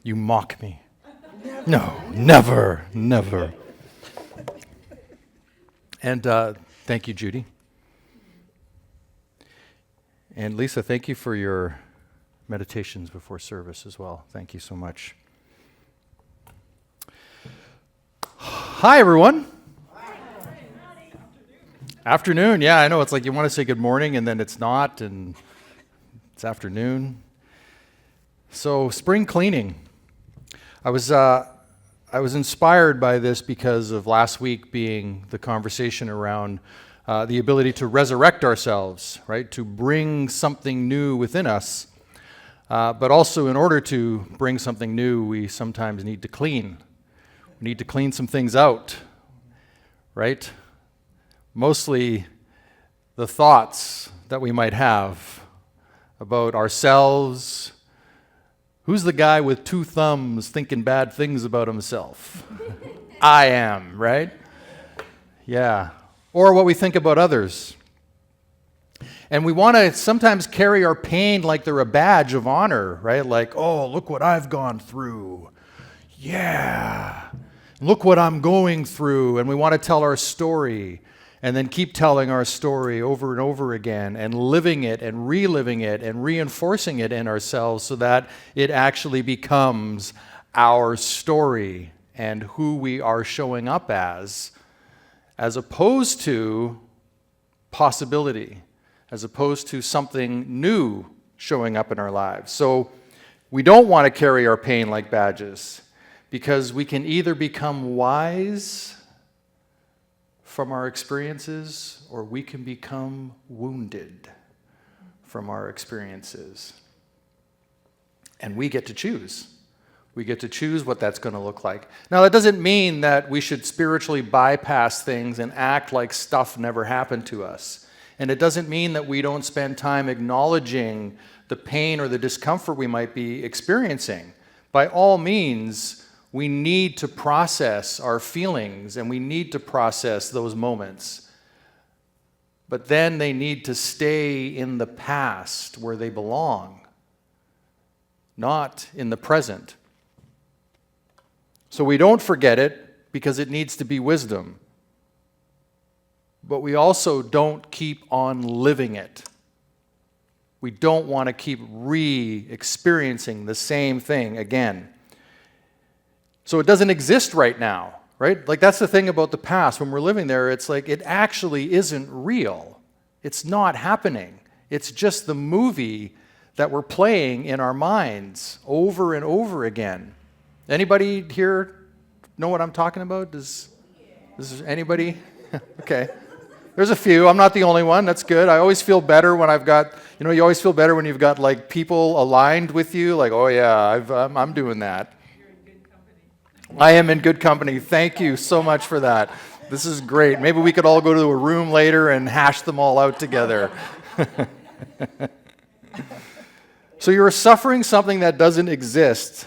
You mock me. No, never, never. And thank you, Judy. And Lisa, thank you for your meditations before service as well. Thank you so much. Hi, everyone. Afternoon, yeah, I know. It's like you want to say good morning, and then it's not, and it's afternoon. So, spring cleaning. I was inspired by this because of last week being the conversation around the ability to resurrect ourselves, right? To bring something new within us. But also, in order to bring something new, we sometimes need to clean. We need to clean some things out, right? Mostly the thoughts that we might have about ourselves. Who's the guy with two thumbs thinking bad things about himself? I am, right? Yeah. Or what we think about others. And we want to sometimes carry our pain like they're a badge of honor, right? Like, oh, look what I've gone through. Yeah. Look what I'm going through. And we want to tell our story. And then keep telling our story over and over again and living it and reliving it and reinforcing it in ourselves so that it actually becomes our story and who we are showing up as opposed to possibility, as opposed to something new showing up in our lives. So we don't want to carry our pain like badges because we can either become wise from our experiences, or we can become wounded from our experiences. And we get to choose. We get to choose what that's going to look like. Now, that doesn't mean that we should spiritually bypass things and act like stuff never happened to us. And it doesn't mean that we don't spend time acknowledging the pain or the discomfort we might be experiencing. By all means, we need to process our feelings and we need to process those moments. But then they need to stay in the past where they belong, not in the present. So we don't forget it because it needs to be wisdom. But we also don't keep on living it. We don't want to keep re-experiencing the same thing again. So it doesn't exist right now, right? Like that's the thing about the past. When we're living there, it's like it actually isn't real. It's not happening. It's just the movie that we're playing in our minds over and over again. Anybody here know what I'm talking about? Does anybody? Okay. There's a few. I'm not the only one. That's good. I always feel better when I've got, you always feel better when you've got like people aligned with you. Like, oh yeah, I'm doing that. I am in good company. Thank you so much for that. This is great. Maybe we could all go to a room later and hash them all out together. So you're suffering something that doesn't exist.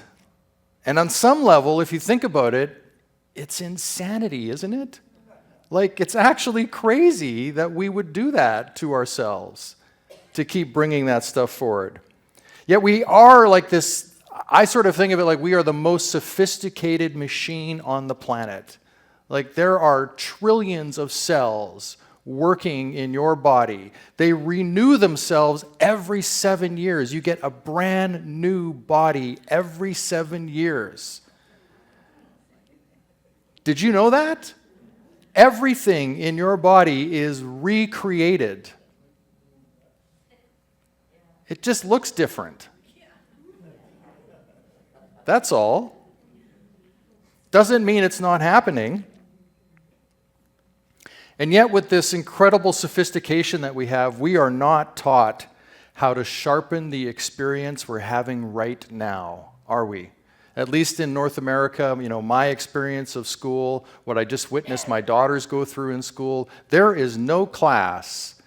And on some level, if you think about it, it's insanity, isn't it? Like, it's actually crazy that we would do that to ourselves, to keep bringing that stuff forward. Yet we are like this. I sort of think of it like we are the most sophisticated machine on the planet. Like there are trillions of cells working in your body. They renew themselves every 7 years. You get a brand new body every 7 years. Did you know that? Everything in your body is recreated. It just looks different. That's all. Doesn't mean it's not happening. And yet with this incredible sophistication that we have, we are not taught how to sharpen the experience we're having right now, are we? At least in North America, my experience of school, what I just witnessed my daughters go through in school, there is no class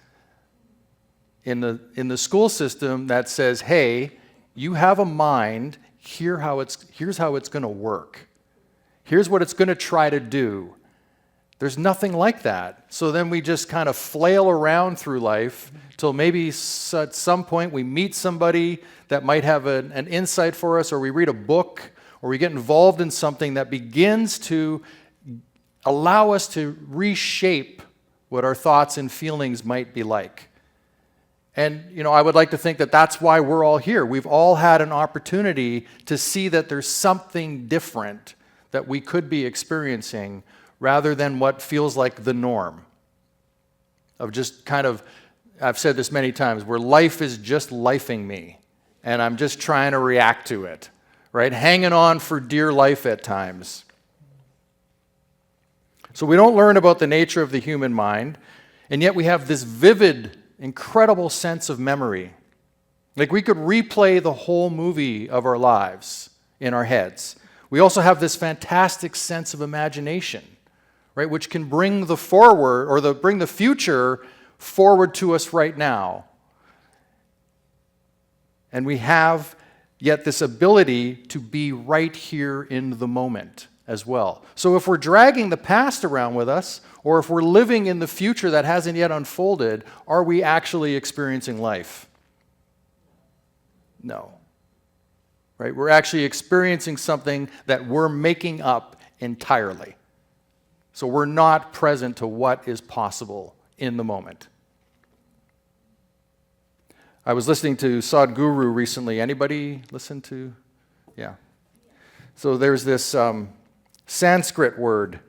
in the school system that says, hey, you have a mind, here's how it's going to work. Here's what it's going to try to do. There's nothing like that. So then we just kind of flail around through life till maybe at some point we meet somebody that might have an insight for us, or we read a book, or we get involved in something that begins to allow us to reshape what our thoughts and feelings might be like. And, I would like to think that that's why we're all here. We've all had an opportunity to see that there's something different that we could be experiencing rather than what feels like the norm. Of just kind of, I've said this many times, where life is just lifing me, and I'm just trying to react to it, right? Hanging on for dear life at times. So we don't learn about the nature of the human mind, and yet we have this vivid, incredible sense of memory. Like we could replay the whole movie of our lives in our heads. We also have this fantastic sense of imagination, right, which can bring the forward or bring the future forward to us right now. And we have yet this ability to be right here in the moment as well. So if we're dragging the past around with us, or if we're living in the future that hasn't yet unfolded, are we actually experiencing life? No. Right? We're actually experiencing something that we're making up entirely. So we're not present to what is possible in the moment. I was listening to Sadhguru recently. Anybody listen to? Yeah. So there's this Sanskrit word,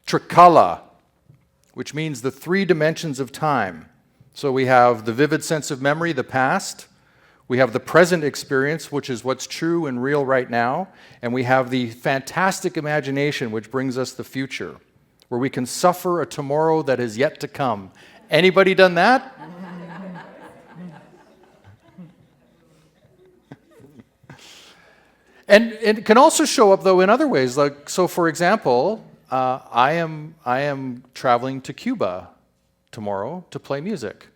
trikala, which means the three dimensions of time. So we have the vivid sense of memory, the past. We have the present experience, which is what's true and real right now. And we have the fantastic imagination, which brings us the future, where we can suffer a tomorrow that is yet to come. Anybody done that? And it can also show up, though, in other ways. Like, so, for example, I am traveling to Cuba tomorrow to play music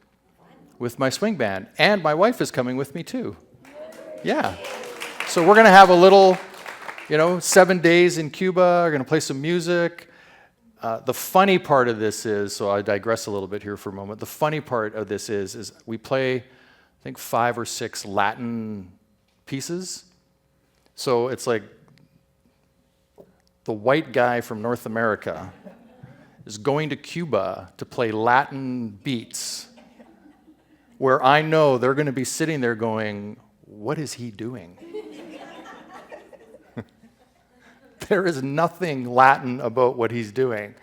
with my swing band, and my wife is coming with me too. Yeah. So we're going to have a little, 7 days in Cuba. We're going to play some music. The funny part of this is, so I digress a little bit here for a moment. The funny part of this is we play, I think, 5 or 6 Latin pieces. So it's like the white guy from North America is going to Cuba to play Latin beats, where I know they're going to be sitting there going, what is he doing? There is nothing Latin about what he's doing.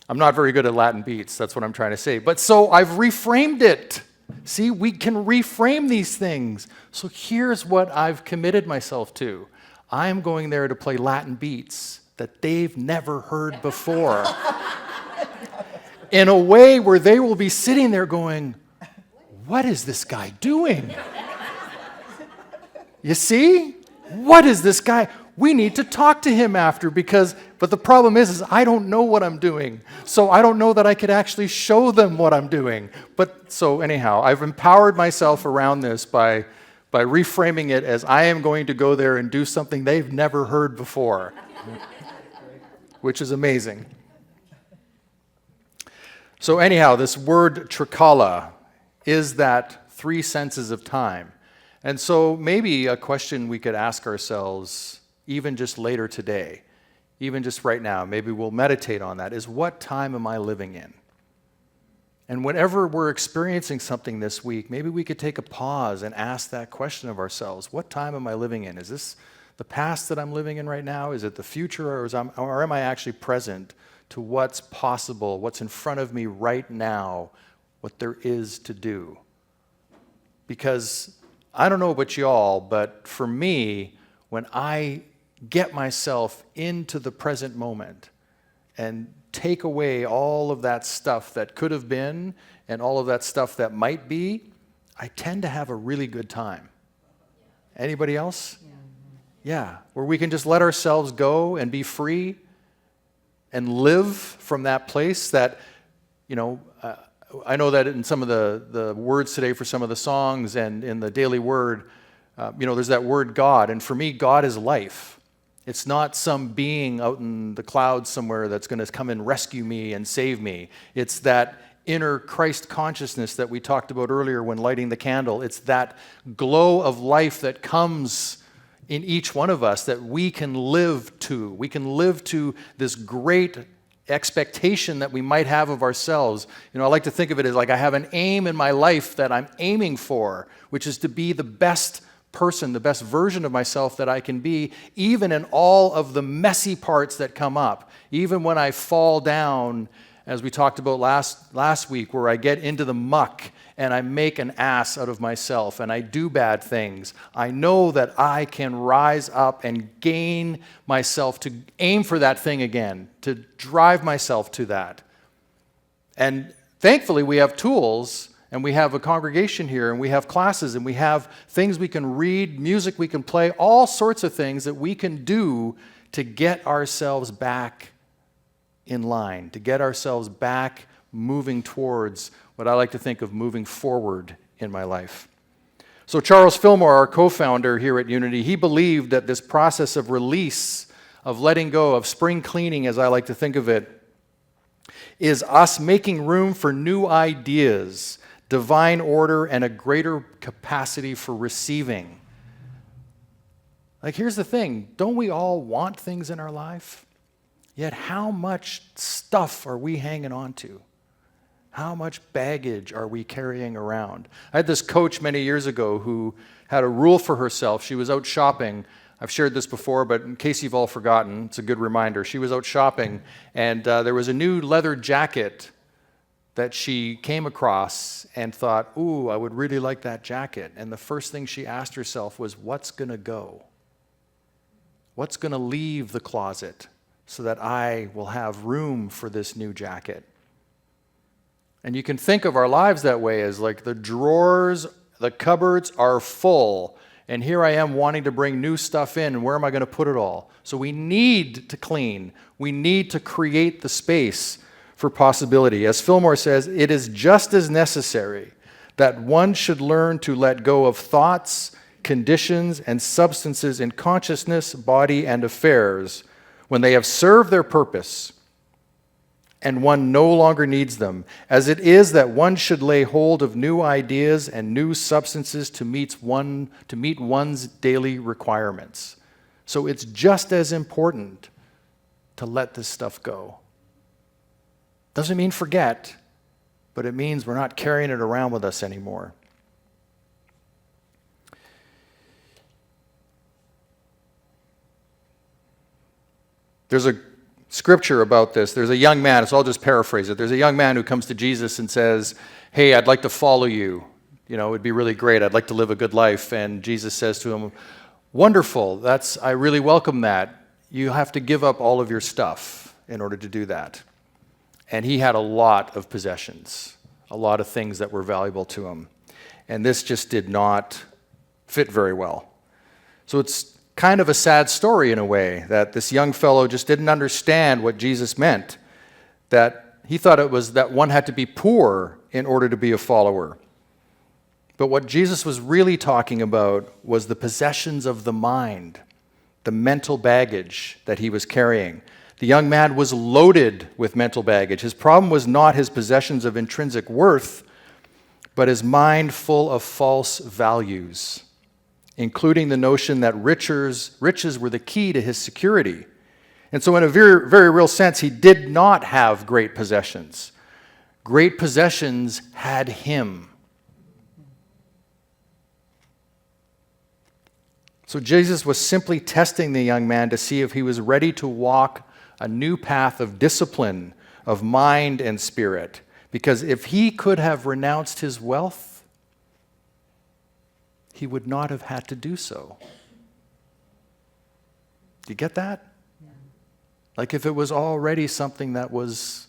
I'm not very good at Latin beats, that's what I'm trying to say. But so I've reframed it. See, we can reframe these things. So here's what I've committed myself to. I'm going there to play Latin beats that they've never heard before. In a way where they will be sitting there going, what is this guy doing? You see? What is this guy? We need to talk to him after but the problem is I don't know what I'm doing. So I don't know that I could actually show them what I'm doing. But so anyhow, I've empowered myself around this by reframing it as I am going to go there and do something they've never heard before, which is amazing. So anyhow, this word trikala is that 3 senses of time. And so maybe a question we could ask ourselves even just later today, even just right now, maybe we'll meditate on that, is what time am I living in? And whenever we're experiencing something this week, maybe we could take a pause and ask that question of ourselves. What time am I living in? Is this the past that I'm living in right now? Is it the future, or am I actually present to what's possible, what's in front of me right now, what there is to do? Because I don't know about y'all, but for me, when I get myself into the present moment and take away all of that stuff that could have been and all of that stuff that might be, I tend to have a really good time. Anybody else? Yeah, where we can just let ourselves go and be free and live from that place that, I know that in some of the words today for some of the songs and in the daily word, there's that word God. And for me, God is life. It's not some being out in the clouds somewhere that's going to come and rescue me and save me. It's that inner Christ consciousness that we talked about earlier when lighting the candle. It's that glow of life that comes in each one of us that we can live to. We can live to this great expectation that we might have of ourselves. I like to think of it as like I have an aim in my life that I'm aiming for, which is to be the best person, the best version of myself that I can be, even in all of the messy parts that come up. Even when I fall down, as we talked about last week, where I get into the muck and I make an ass out of myself and I do bad things, I know that I can rise up and gain myself to aim for that thing again, to drive myself to that. And thankfully, we have tools, and we have a congregation here, and we have classes, and we have things we can read, music we can play, all sorts of things that we can do to get ourselves back in line, to get ourselves back moving towards what I like to think of moving forward in my life. So Charles Fillmore, our co-founder here at Unity, he believed that this process of release, of letting go, of spring cleaning, as I like to think of it, is us making room for new ideas, divine order, and a greater capacity for receiving. Like, here's the thing. Don't we all want things in our life? Yet how much stuff are we hanging on to? How much baggage are we carrying around? I had this coach many years ago who had a rule for herself. She was out shopping. I've shared this before, but in case you've all forgotten, it's a good reminder. She was out shopping, and there was a new leather jacket that she came across and thought, ooh, I would really like that jacket. And the first thing she asked herself was, what's going to go? What's going to leave the closet so that I will have room for this new jacket? And you can think of our lives that way, as like the drawers, the cupboards are full, and here I am wanting to bring new stuff in, and where am I going to put it all? So we need to clean. We need to create the space for possibility. As Fillmore says, it is just as necessary that one should learn to let go of thoughts, conditions, and substances in consciousness, body, and affairs when they have served their purpose and one no longer needs them, as it is that one should lay hold of new ideas and new substances to meet one's daily requirements. So it's just as important to let this stuff go. Doesn't mean forget, but it means we're not carrying it around with us anymore. There's a scripture about this. There's a young man, so I'll just paraphrase it. There's a young man who comes to Jesus and says, hey, I'd like to follow you. It'd be really great. I'd like to live a good life. And Jesus says to him, wonderful, I really welcome that. You have to give up all of your stuff in order to do that. And he had a lot of possessions, a lot of things that were valuable to him. And this just did not fit very well. So it's kind of a sad story in a way, that this young fellow just didn't understand what Jesus meant, that he thought it was that one had to be poor in order to be a follower. But what Jesus was really talking about was the possessions of the mind, the mental baggage that he was carrying. The young man was loaded with mental baggage. His problem was not his possessions of intrinsic worth, but his mind full of false values, including the notion that riches were the key to his security. And so in a very, very real sense, he did not have great possessions. Great possessions had him. So Jesus was simply testing the young man to see if he was ready to walk a new path of discipline, of mind and spirit. Because if he could have renounced his wealth, he would not have had to do so. Do you get that? Yeah. Like if it was already something that was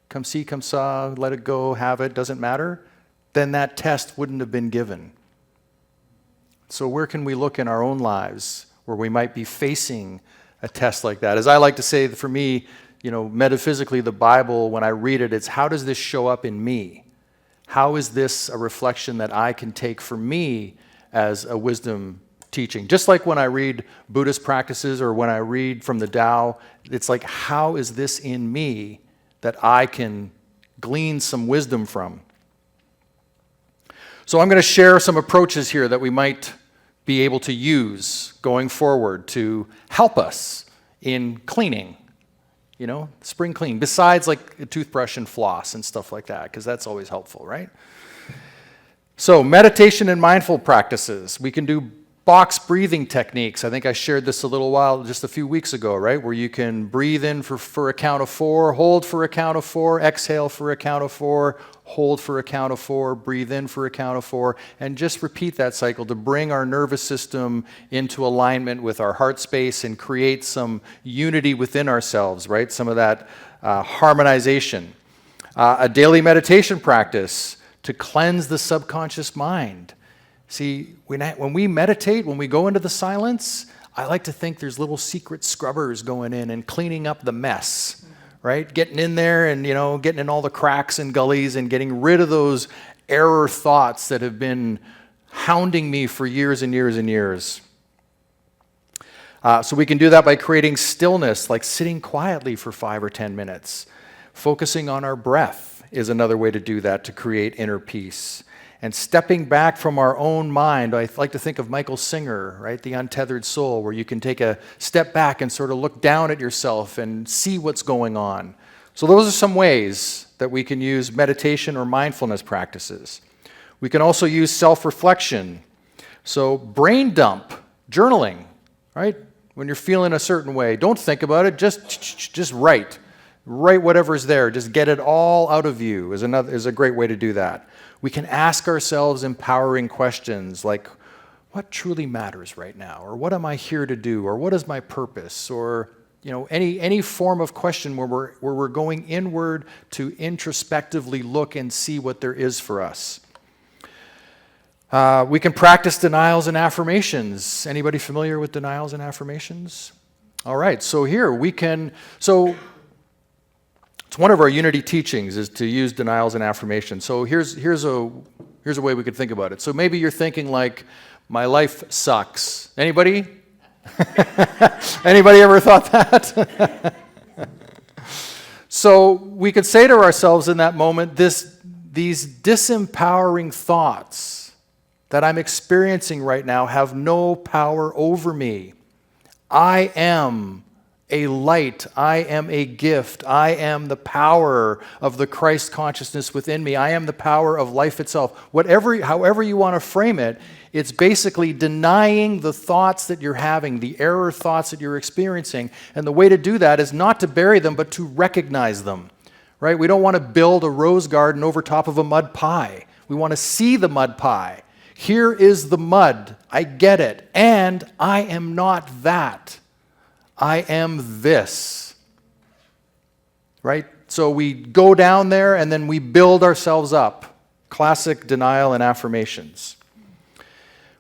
come see, come saw, let it go, have it, doesn't matter, then that test wouldn't have been given. So where can we look in our own lives where we might be facing a test like that? As I like to say, for me, metaphysically, the Bible, when I read it, it's how does this show up in me? How is this a reflection that I can take for me as a wisdom teaching? Just like when I read Buddhist practices or when I read from the Tao, it's like, how is this in me that I can glean some wisdom from? So I'm going to share some approaches here that we might be able to use going forward to help us in cleaning, spring clean, besides like a toothbrush and floss and stuff like that, because that's always helpful, right? So meditation and mindful practices. We can do box breathing techniques. I think I shared this just a few weeks ago, right? Where you can breathe in for a count of 4, hold for a count of 4, exhale for a count of 4, hold for a count of 4, breathe in for a count of 4, and just repeat that cycle to bring our nervous system into alignment with our heart space and create some unity within ourselves, right? Some of that harmonization. A daily meditation practice to cleanse the subconscious mind. See, when we meditate, when we go into the silence, I like to think there's little secret scrubbers going in and cleaning up the mess, right? Getting in there and, getting in all the cracks and gullies and getting rid of those error thoughts that have been hounding me for years and years and years. So we can do that by creating stillness, like sitting quietly for 5 or 10 minutes. Focusing on our breath is another way to do that, to create inner peace. And stepping back from our own mind, I like to think of Michael Singer, right? The Untethered Soul, where you can take a step back and sort of look down at yourself and see what's going on. So those are some ways that we can use meditation or mindfulness practices. We can also use self-reflection. So brain dump, journaling, right? When you're feeling a certain way, don't think about it, just write. Write whatever's there, just get it all out of you is a great way to do that. We can ask ourselves empowering questions like, what truly matters right now? Or what am I here to do? Or what is my purpose? Or any form of question where we're going inward to introspectively look and see what there is for us. We can practice denials and affirmations. Anybody familiar with denials and affirmations? All right, so here we can... It's one of our unity teachings is to use denials and affirmations. So here's a way we could think about it. So maybe you're thinking like, my life sucks. Anybody? Anybody ever thought that? So we could say to ourselves in that moment, these disempowering thoughts that I'm experiencing right now have no power over me. I am a light, I am a gift, I am the power of the Christ consciousness within me, I am the power of life itself. However you want to frame it, it's basically denying the thoughts that you're having, the error thoughts that you're experiencing, and the way to do that is not to bury them, but to recognize them, right? We don't want to build a rose garden over top of a mud pie. We want to see the mud pie. Here is the mud, I get it, and I am not that. I am this, right? So we go down there and then we build ourselves up. Classic denial and affirmations.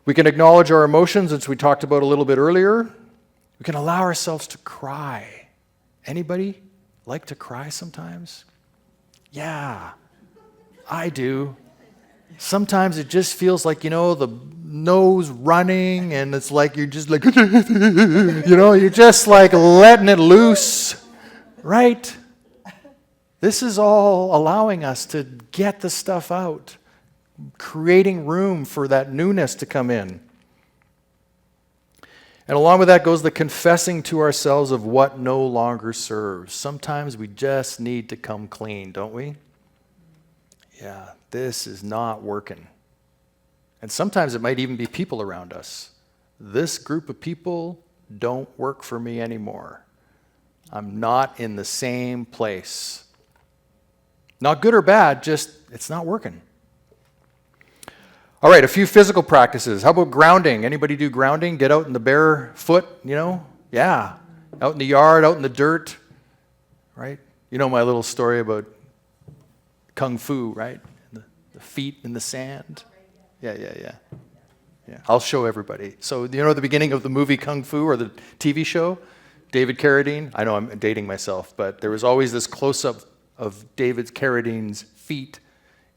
We can acknowledge our emotions, as we talked about a little bit earlier. We can allow ourselves to cry. Anybody like to cry sometimes? Yeah, I do. Sometimes it just feels like, the nose running and it's like you're just like, you're just like letting it loose, right? This is all allowing us to get the stuff out, creating room for that newness to come in. And along with that goes the confessing to ourselves of what no longer serves. Sometimes we just need to come clean, don't we? Yeah, this is not working. And sometimes it might even be people around us. This group of people don't work for me anymore. I'm not in the same place. Not good or bad, just it's not working. All right, a few physical practices. How about grounding? Anybody do grounding? Get out in the bare foot, Yeah. Out in the yard, out in the dirt, right? You know my little story about Kung Fu, right? The feet in the sand. Yeah. I'll show everybody. So, the beginning of the movie Kung Fu or the TV show? David Carradine? I know I'm dating myself, but there was always this close-up of David Carradine's feet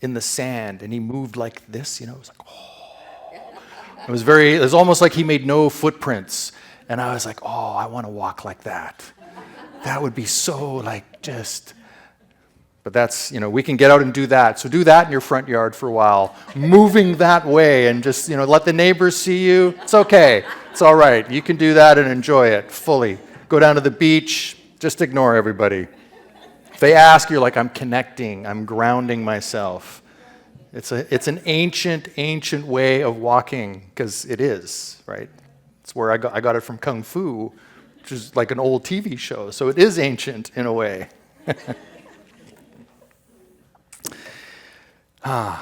in the sand, and he moved like this, It was like, oh. It was almost like he made no footprints. And I was like, oh, I want to walk like that. That would be so, just But that's, we can get out and do that. So do that in your front yard for a while, moving that way, and just, let the neighbors see you. It's okay. It's all right. You can do that and enjoy it fully. Go down to the beach. Just ignore everybody. If they ask, you're like, I'm connecting. I'm grounding myself. It's an ancient way of walking, because it is, right? It's where I got it from Kung Fu, which is like an old TV show. So it is ancient in a way. And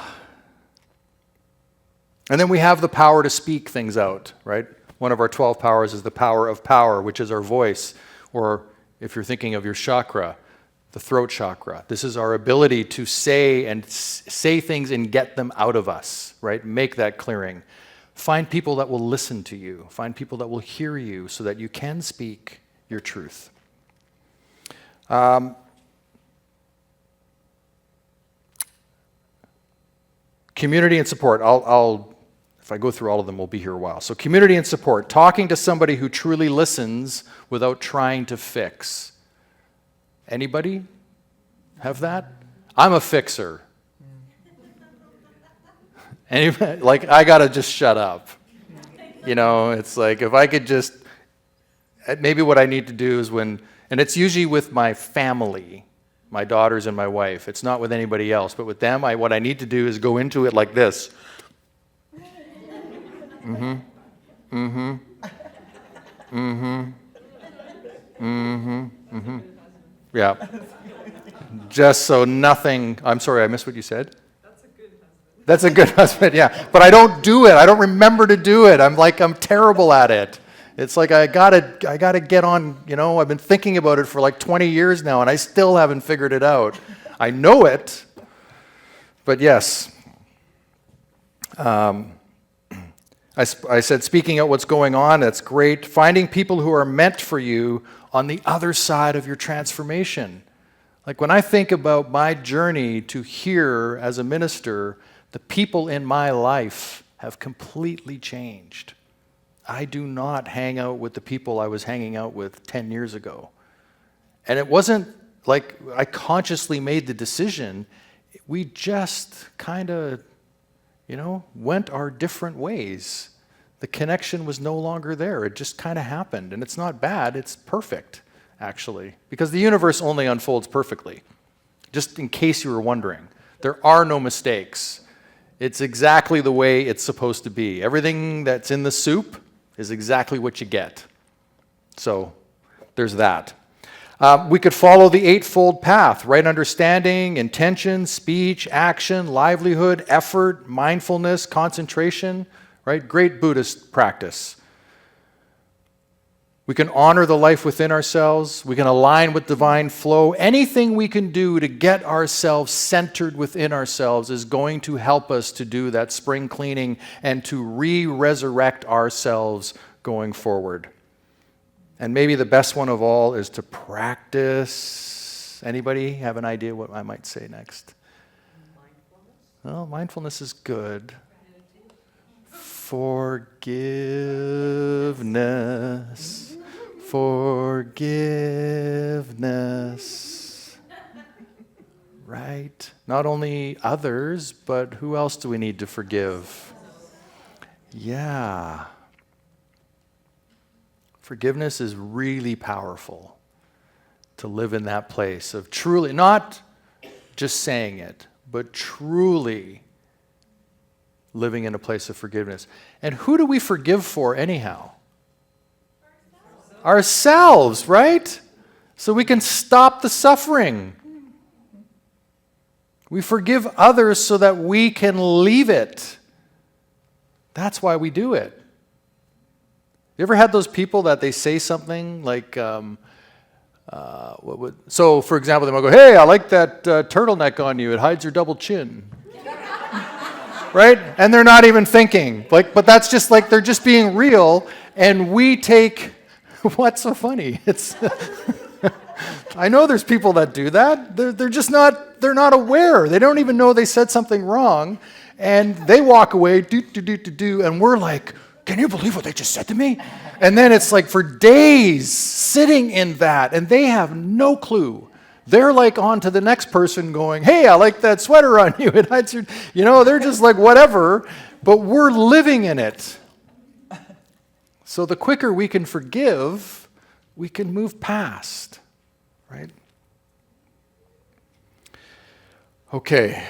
then we have the power to speak things out, right? One of our 12 powers is the power of power, which is our voice, or if you're thinking of your chakra, the throat chakra. This is our ability to say things and get them out of us, right? Make that clearing. Find people that will listen to you. Find people that will hear you so that you can speak your truth. Community and support. If I go through all of them, we'll be here a while. So community and support. Talking to somebody who truly listens without trying to fix. Anybody have that? I'm a fixer. Anybody, I gotta just shut up. It's like if I could just, maybe what I need to do is and it's usually with my family, my daughters and my wife. It's not with anybody else, but with them, what I need to do is go into it like this. Mm-hmm. Mm-hmm. Mm-hmm. Mm-hmm. Mm-hmm. Yeah. Just so nothing, I'm sorry, I missed what you said. That's a good husband, yeah. But I don't do it. I don't remember to do it. I'm terrible at it. It's like I gotta get on, I've been thinking about it for like 20 years now, and I still haven't figured it out. I know it, but yes. I said speaking out what's going on, that's great. Finding people who are meant for you on the other side of your transformation. Like when I think about my journey to here as a minister, the people in my life have completely changed. I do not hang out with the people I was hanging out with 10 years ago. And it wasn't like I consciously made the decision. We just kind of, went our different ways. The connection was no longer there. It just kind of happened. And it's not bad. It's perfect, actually. Because the universe only unfolds perfectly. Just in case you were wondering. There are no mistakes. It's exactly the way it's supposed to be. Everything that's in the soup is exactly what you get. So there's that. We could follow the eightfold path, right understanding, intention, speech, action, livelihood, effort, mindfulness, concentration, right? Great Buddhist practice. We can honor the life within ourselves. We can align with divine flow. Anything we can do to get ourselves centered within ourselves is going to help us to do that spring cleaning and to re-resurrect ourselves going forward. And maybe the best one of all is to practice. Anybody have an idea what I might say next? Well, mindfulness is good. Forgiveness. Forgiveness. Right? Not only others, but who else do we need to forgive? Yeah. Forgiveness is really powerful to live in that place of truly, not just saying it, but truly living in a place of forgiveness. And who do we forgive for anyhow? Ourselves, right? So we can stop the suffering. We forgive others so that we can leave it. That's why we do it. You ever had those people that they say something like, so for example, they might go, hey, I like that turtleneck on you. It hides your double chin. Right? And they're not even thinking. But that's just like they're just being real. And we take, what's so funny? It's I know there's people that do that. They're just not, they're not aware. They don't even know they said something wrong. And they walk away, and we're like, can you believe what they just said to me? And then it's like for days sitting in that, and they have no clue they're like on to the next person going, hey, I like that sweater on you. And they're just like whatever, but we're living in it. So the quicker we can forgive, we can move past, right? Okay.